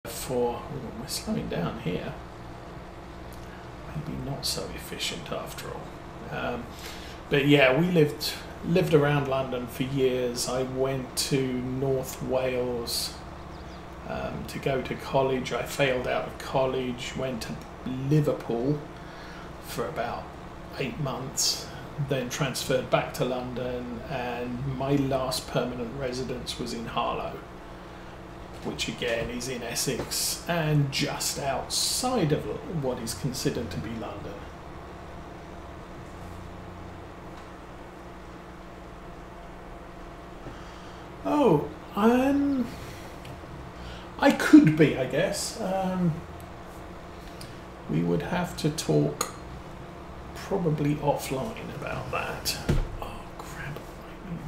for, we're slowing down here, maybe not so efficient after all. But yeah, we lived around London for years. I went to North Wales to go to college. I failed out of college, went to Liverpool for about 8 months, then transferred back to London, and my last permanent residence was in Harlow, which again is in Essex and just outside of what is considered to be London. Oh, I could be, I guess. We would have to talk probably offline about that. Oh crap, I need...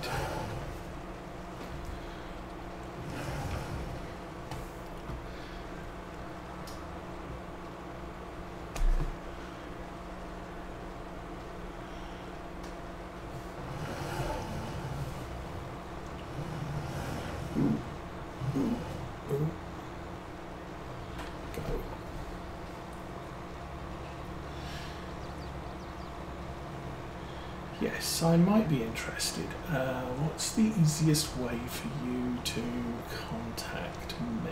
Yes, I might be interested. What's the easiest way for you to contact me?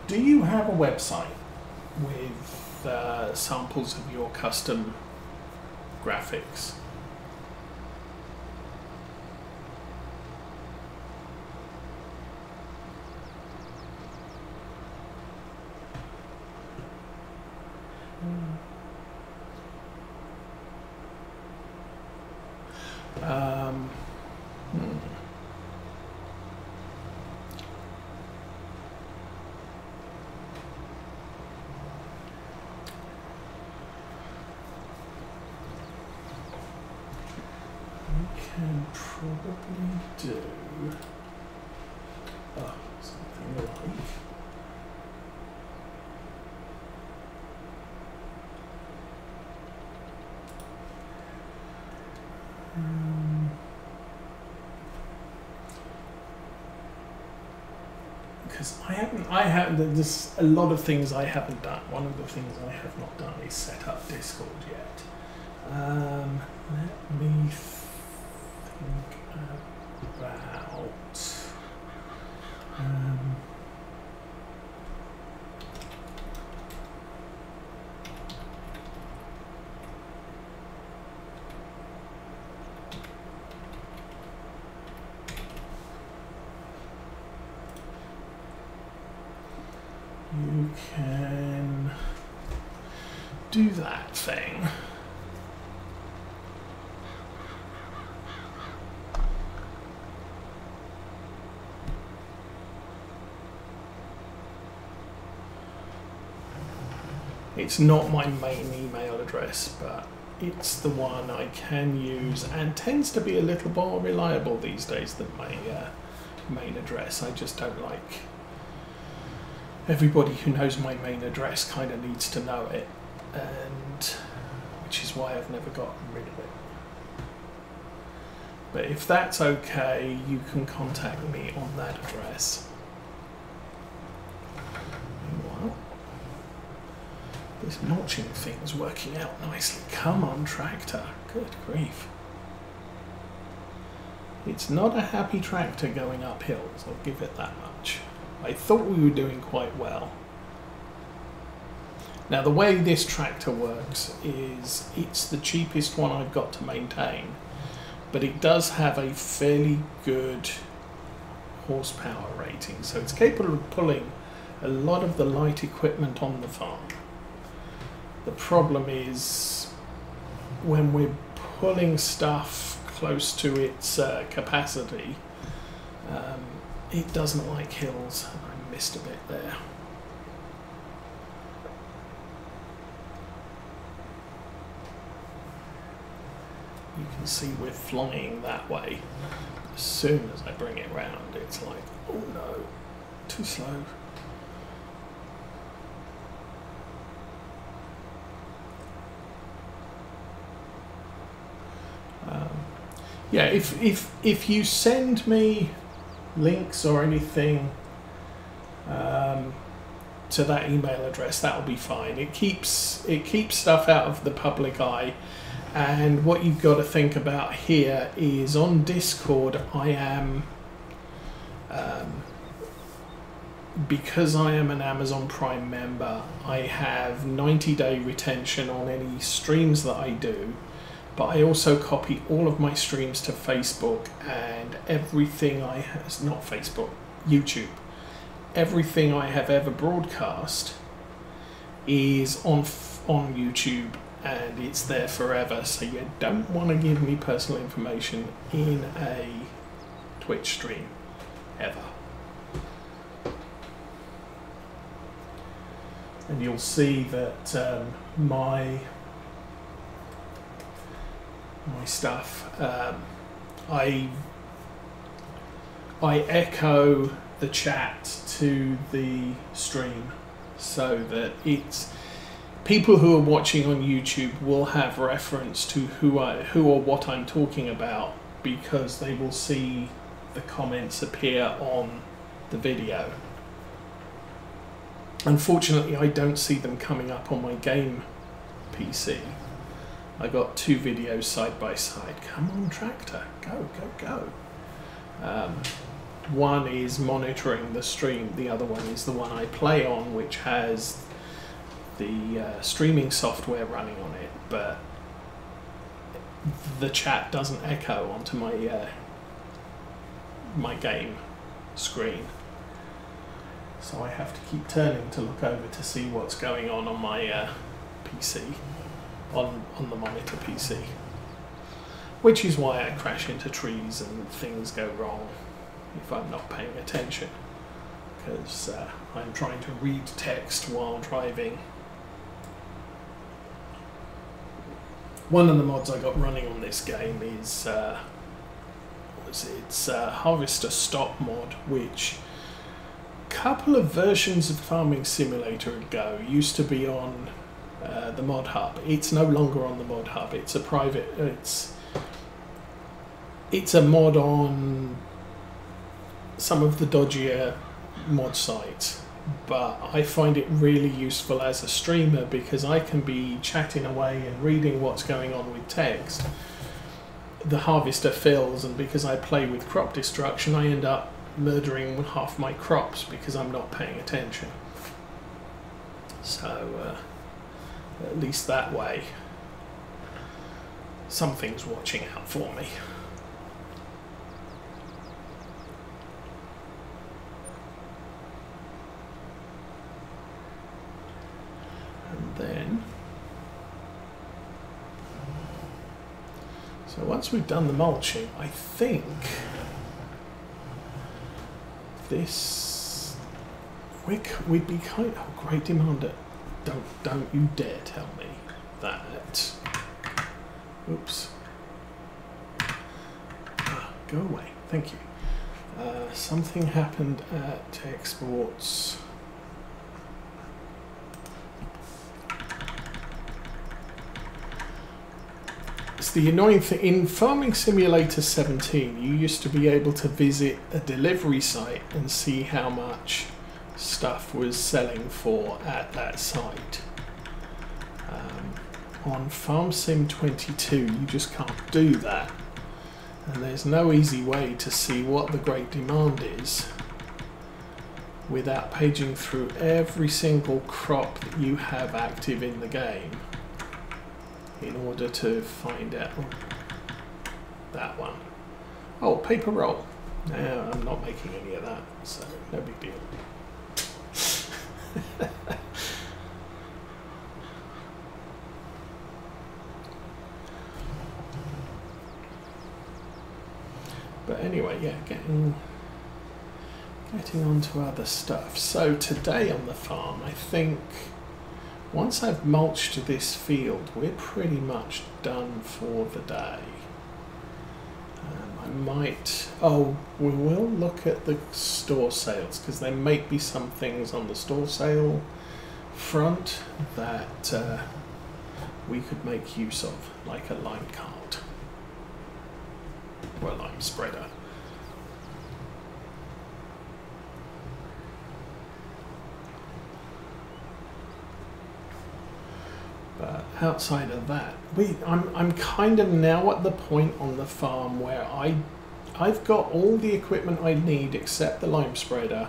Do you have a website with samples of your custom graphics? Can probably do something like because I have there's a lot of things I haven't done. One of the things I have not done is set up Discord yet. Let me think about you can do that thing. It's not my main email address, but it's the one I can use and tends to be a little more reliable these days than my main address. I just don't like... Everybody who knows my main address kind of needs to know it, and which is why I've never gotten rid of it. But if that's okay, you can contact me on that address. This notching thing's working out nicely. Come on, tractor. Good grief. It's not a happy tractor going up hills, I'll give it that much. I thought we were doing quite well. Now the way this tractor works is it's the cheapest one I've got to maintain, but it does have a fairly good horsepower rating, so it's capable of pulling a lot of the light equipment on the farm. The problem is when we're pulling stuff close to its capacity, it doesn't like hills. I missed a bit there. You can see we're flying that way. As soon as I bring it round, it's like, oh no, too slow. yeah, if you send me links or anything to that email address, that'll be fine. It keeps stuff out of the public eye. And what you've got to think about here is on Discord, I am, because I am an Amazon Prime member, I have 90-day retention on any streams that I do, but I also copy all of my streams to Facebook, and everything I have, not Facebook, YouTube, everything I have ever broadcast is on YouTube, and it's there forever. So you don't want to give me personal information in a Twitch stream ever. And you'll see that my stuff, I echo the chat to the stream so that it's people who are watching on YouTube will have reference to who or what I'm talking about, because they will see the comments appear on the video. Unfortunately, I don't see them coming up on my game PC. I got two videos side by side. Come on, tractor, go, go, go. One is monitoring the stream, the other one is the one I play on, which has the streaming software running on it, but the chat doesn't echo onto my my game screen, so I have to keep turning to look over to see what's going on my PC, on the monitor PC, which is why I crash into trees and things go wrong if I'm not paying attention, because I'm trying to read text while driving. One of the mods I got running on this game is it's Harvester Stop mod, which a couple of versions of Farming Simulator ago used to be on the mod hub. It's no longer on the mod hub. It's a private. It's a mod on some of the dodgier mod sites, but I find it really useful as a streamer because I can be chatting away and reading what's going on with text. The harvester fills, and because I play with crop destruction, I end up murdering half my crops because I'm not paying attention. So at least that way something's watching out for me. And then, so once we've done the mulching, I think this we'd be kind of great demand. Don't you dare tell me that. Oops. Go away. Thank you. Something happened at exports. It's the annoying thing. In Farming Simulator 17, you used to be able to visit a delivery site and see how much stuff was selling for at that site. On Farm Sim 22, you just can't do that. And there's no easy way to see what the great demand is without paging through every single crop that you have active in the game in order to find out that one. Oh, paper roll. No, I'm not making any of that, so no big deal. But anyway, yeah, getting on to other stuff. So today on the farm, I think once I've mulched this field, we're pretty much done for the day. I might, we will look at the store sales, because there might be some things on the store sale front that we could make use of, like a line cart. aqua lime spreader. But outside of that, I'm kind of now at the point on the farm where I've got all the equipment I need except the lime spreader.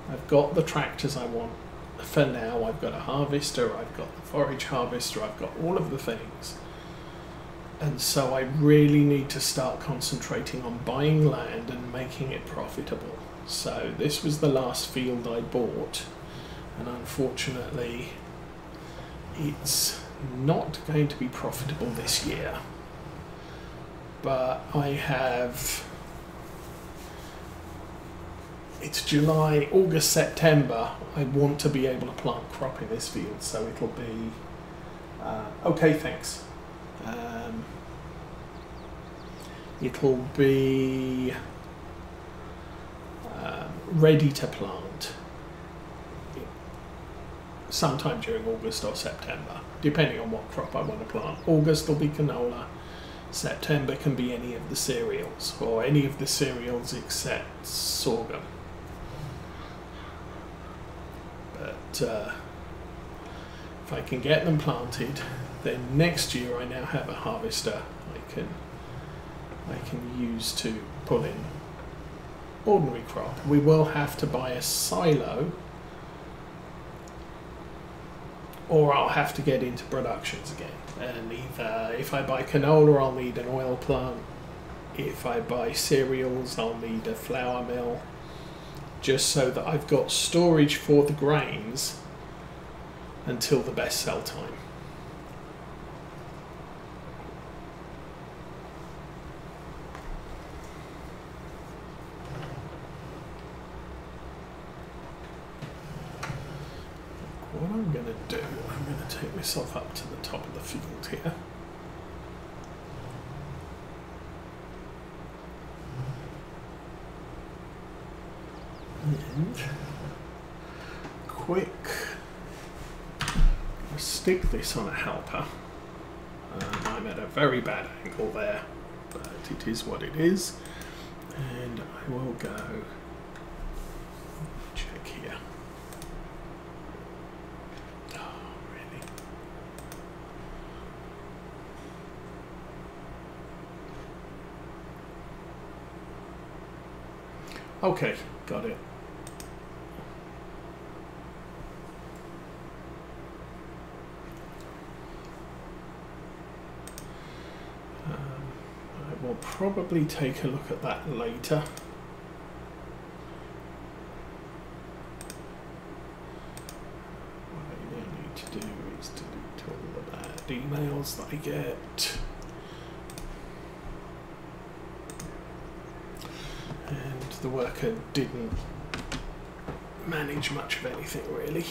I've got the tractors I want for now. I've got a harvester, I've got the forage harvester, I've got all of the things. And so I really need to start concentrating on buying land and making it profitable. So this was the last field I bought, and unfortunately it's not going to be profitable this year. But I have, it's July, August, September. I want to be able to plant crop in this field, so it'll be okay, thanks. It'll be ready to plant sometime during August or September, depending on what crop I want to plant. August will be canola, September can be any of the cereals, or any of the cereals except sorghum. But if I can get them planted, then next year I now have a harvester I can use to pull in ordinary crop. We will have to buy a silo, or I'll have to get into productions again. And either if I buy canola, I'll need an oil plant. If I buy cereals, I'll need a flour mill, just so that I've got storage for the grains until the best sell time. What I'm going to do, I'm going to take myself up to the top of the field here. And quick, I'll stick this on a helper. I'm at a very bad angle there, but it is what it is. And I will go check here. Okay, got it. I will probably take a look at that later. What I now need to do is delete all the bad emails that I get. And the worker didn't manage much of anything really.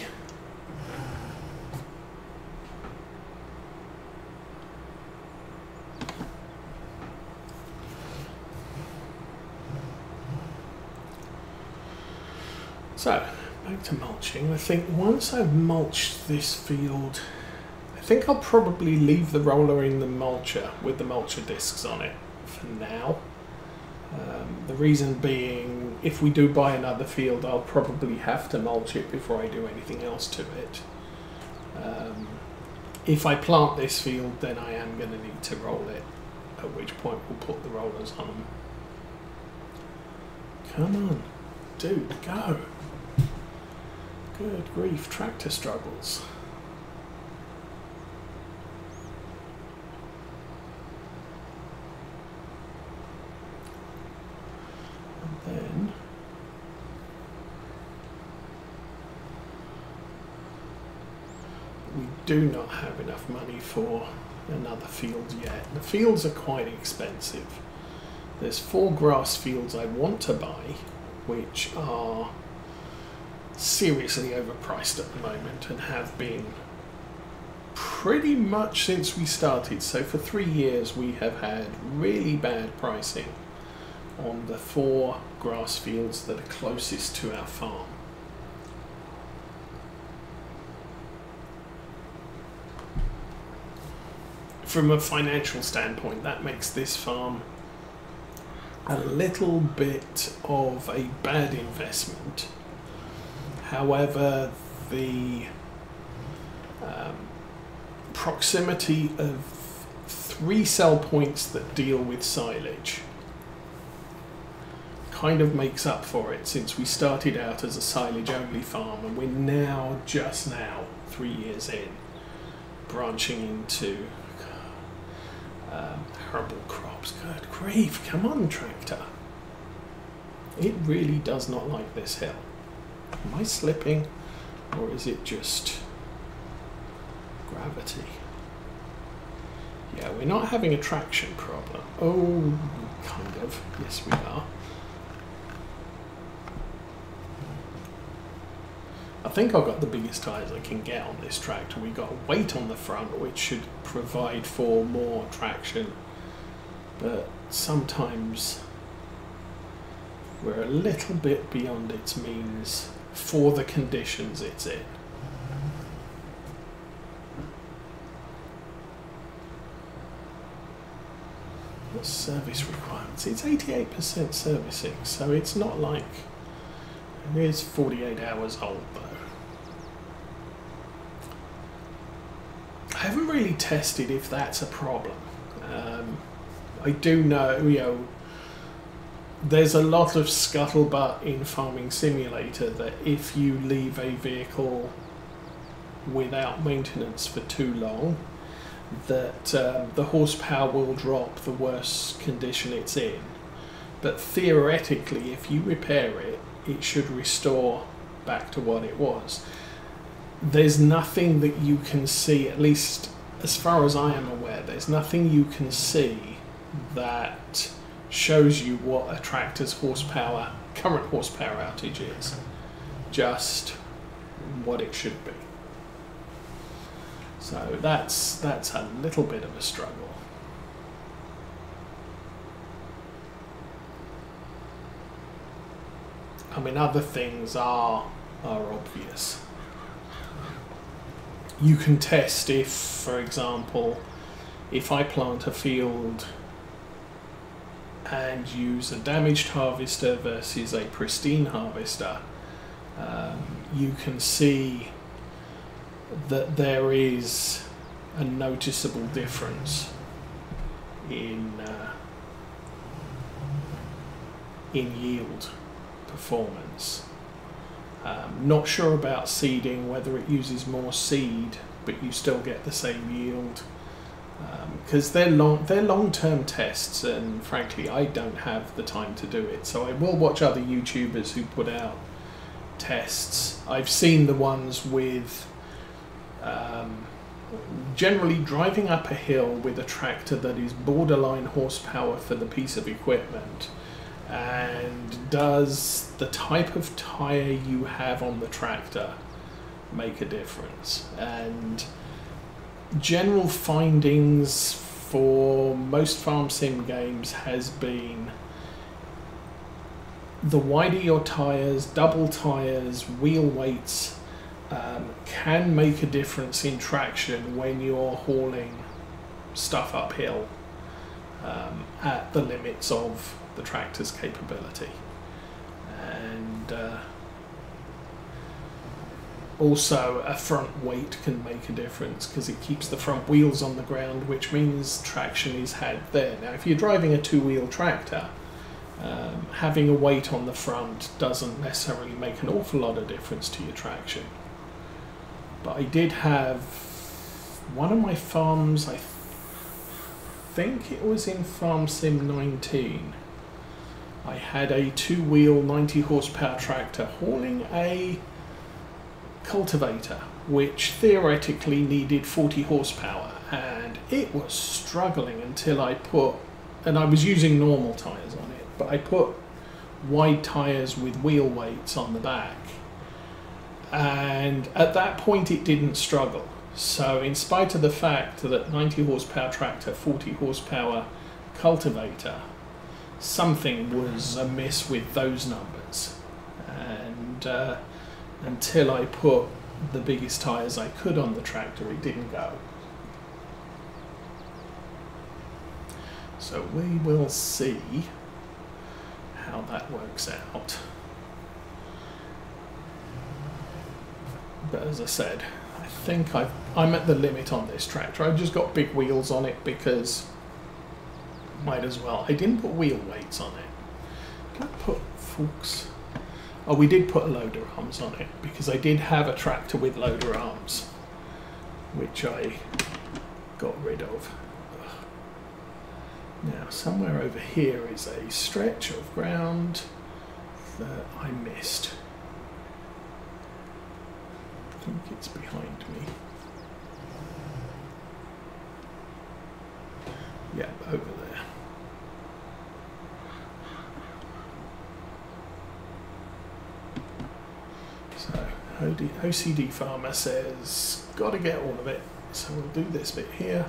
So, back to mulching. I think once I've mulched this field, I think I'll probably leave the roller in the mulcher with the mulcher discs on it for now. The reason being, if we do buy another field, I'll probably have to mulch it before I do anything else to it. If I plant this field, then I am going to need to roll it, at which point we'll put the rollers on them. Come on, dude, go. Good grief, tractor struggles. And then we do not have enough money for another field yet. The fields are quite expensive. There's 4 grass fields I want to buy, which are seriously overpriced at the moment and have been pretty much since we started. So for 3 years we have had really bad pricing on the 4 grass fields that are closest to our farm. From a financial standpoint, that makes this farm a little bit of a bad investment. However, the proximity of 3 sell points that deal with silage kind of makes up for it, since we started out as a silage only farm and we're now, just now, 3 years in, branching into arable crops. Good grief, come on tractor. It really does not like this hill. Am I slipping, or is it just gravity? Yeah, we're not having a traction problem. Oh, kind of. Yes, we are. I think I've got the biggest tyres I can get on this tractor. We've got a weight on the front which should provide for more traction, but sometimes we're a little bit beyond its means for the conditions it's in. What's service requirements? It's 88% servicing, so it's not like it is 48 hours old though. I haven't really tested if that's a problem. I do know, you know, there's a lot of scuttlebutt in Farming Simulator that if you leave a vehicle without maintenance for too long, that the horsepower will drop the worse condition it's in. But theoretically, if you repair it, it should restore back to what it was. There's nothing that you can see, at least as far as I am aware, there's nothing you can see that shows you what a tractor's horsepower, current horsepower outage is. Just what it should be. So that's a little bit of a struggle. I mean, other things are obvious. You can test if, for example, if I plant a field and use a damaged harvester versus a pristine harvester, you can see that there is a noticeable difference in yield performance. Not sure about seeding, whether it uses more seed but you still get the same yield, because they're long-term tests, and frankly I don't have the time to do it, so I will watch other YouTubers who put out tests. I've seen the ones with generally driving up a hill with a tractor that is borderline horsepower for the piece of equipment, and does the type of tyre you have on the tractor make a difference. And general findings for most farm sim games has been the wider your tyres, double tyres, wheel weights can make a difference in traction when you're hauling stuff uphill at the limits of the tractor's capability. And also a front weight can make a difference because it keeps the front wheels on the ground, which means traction is had there. Now if you're driving a two-wheel tractor, having a weight on the front doesn't necessarily make an awful lot of difference to your traction. But I did have one of my farms, I think it was in Farm Sim 19, I had a two-wheel 90 horsepower tractor hauling a cultivator which theoretically needed 40 horsepower, and it was struggling until I put, and I was using normal tyres on it, but I put wide tyres with wheel weights on the back, and at that point it didn't struggle. So in spite of the fact that 90 horsepower tractor, 40 horsepower cultivator, something was amiss with those numbers, and until I put the biggest tyres I could on the tractor, it didn't go. So we will see how that works out. But as I said, I think I'm at the limit on this tractor. I've just got big wheels on it because might as well. I didn't put wheel weights on it. Did I put forks? Oh, we did put loader arms on it because I did have a tractor with loader arms, which I got rid of. Now, somewhere over here is a stretch of ground that I missed. I think it's behind me. Yeah, over there. So, OCD Farmer says, got to get all of it. So we'll do this bit here.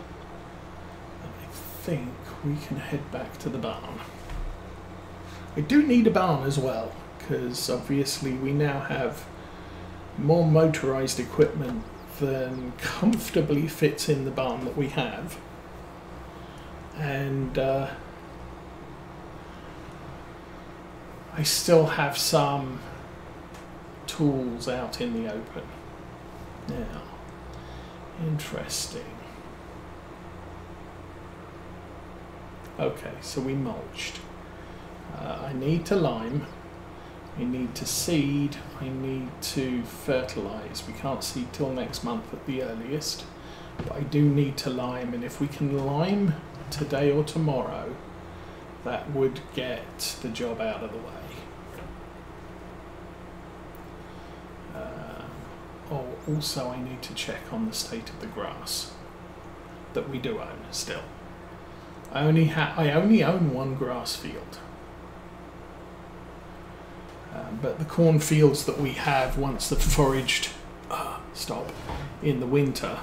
And I think we can head back to the barn. I do need a barn as well, because obviously we now have more motorized equipment than comfortably fits in the barn that we have. And I still have some tools out in the open. Now, interesting. Okay, so we mulched. I need to lime. I need to seed. I need to fertilise. We can't seed till next month at the earliest. But I do need to lime, and if we can lime today or tomorrow, that would get the job out of the way. Oh, also I need to check on the state of the grass that we do own still. I only own one grass field. But the cornfields that we have, once they've foraged, in the winter,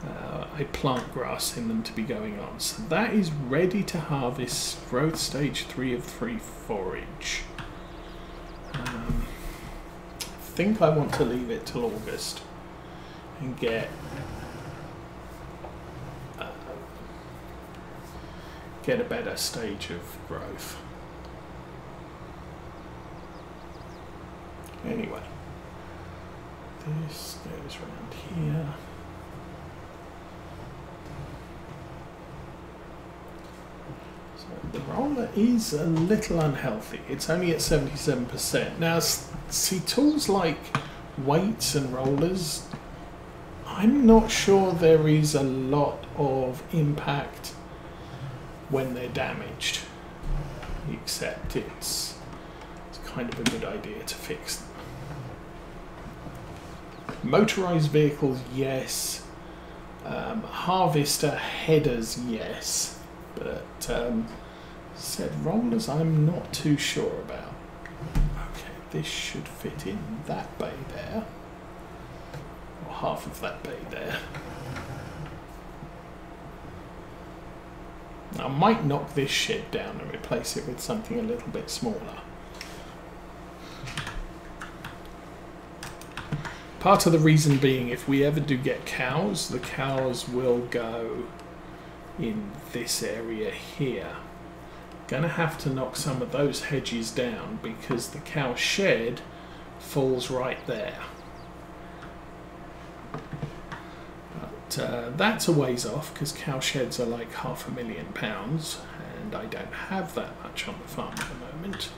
I plant grass in them to be going on. So that is ready to harvest, growth stage 3 of 3 forage. I think I want to leave it till August and get a better stage of growth. Anyway, this goes around here. So the roller is a little unhealthy. It's only at 77%. Now, see, tools like weights and rollers, I'm not sure there is a lot of impact when they're damaged, except it's kind of a good idea to fix them. Motorized vehicles, yes. Harvester headers, yes. But said rollers, I'm not too sure about. Okay, this should fit in that bay there, or half of that bay there. I might knock this shed down and replace it with something a little bit smaller. Part of the reason being, if we ever do get cows, the cows will go in this area here. Gonna have to knock some of those hedges down because the cow shed falls right there. But that's a ways off because cow sheds are like £500,000 and I don't have that much on the farm at the moment.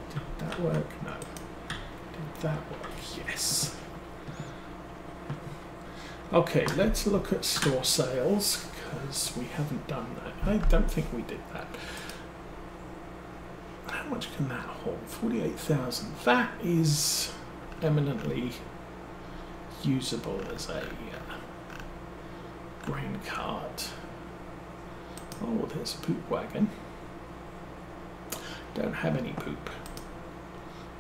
Did that work? No. Did that work? Yes. Okay, let's look at store sales because we haven't done that. I don't think we did that. How much can that hold? 48,000. That is eminently usable as a grain cart. Oh, there's a poop wagon. Don't have any poop.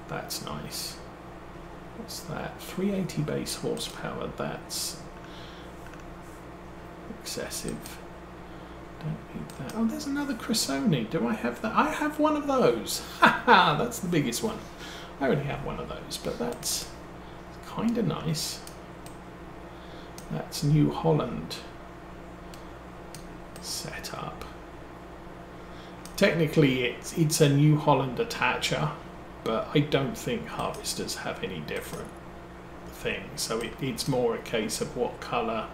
That's nice. What's that? 380 base horsepower. That's excessive. Don't need that. Oh, there's another Crisoni. Do I have that? I have one of those. Haha, that's the biggest one. I already have one of those, but that's kind of nice. That's New Holland set up. technically it's a New Holland attacher, but I don't think harvesters have any different things. So it's more a case of what colour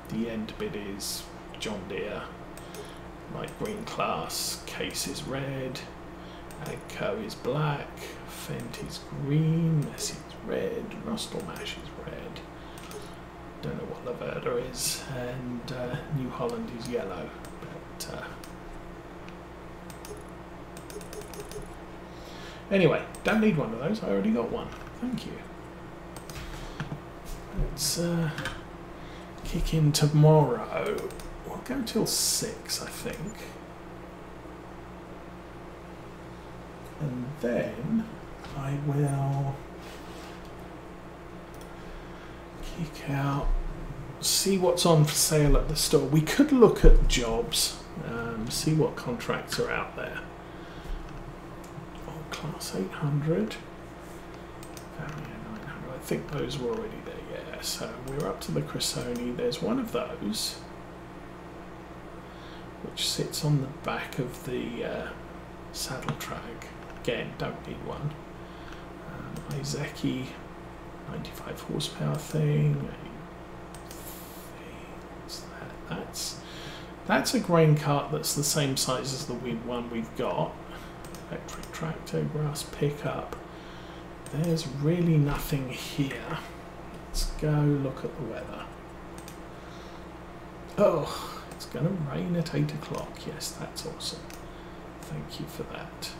the end bit is. John Deere, light green class, case is red, Agco is black, Fendt is green, Messi is red, Rustle Mash is red, don't know what Laverda is, and New Holland is yellow. But anyway, don't need one of those, I already got one. Thank you. Let's kick in tomorrow. We'll go till 6, I think. And then I will kick out, see what's on for sale at the store. We could look at jobs, see what contracts are out there. Oh, Class 800. I think those were already there, yeah. So we're up to the Cresoni. There's one of those which sits on the back of the saddle track. Again, don't need one. Izeki 95 horsepower thing. That's a grain cart that's the same size as the one we've got. Electric tractor, grass pickup. There's really nothing here. Let's go look at the weather. Oh, it's going to rain at 8 o'clock. Yes, that's awesome. Thank you for that.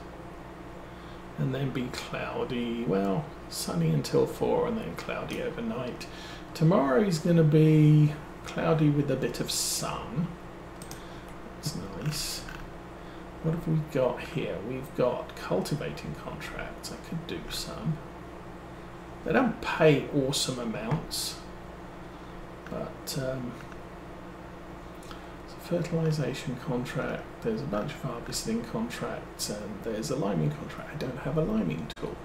And then be cloudy. Well, sunny until 4 and then cloudy overnight. Tomorrow is going to be cloudy with a bit of sun. That's nice. What have we got here? We've got cultivating contracts. I could do some. They don't pay awesome amounts, but it's a fertilization contract. There's a bunch of harvesting contracts, and there's a liming contract. I don't have a liming tool.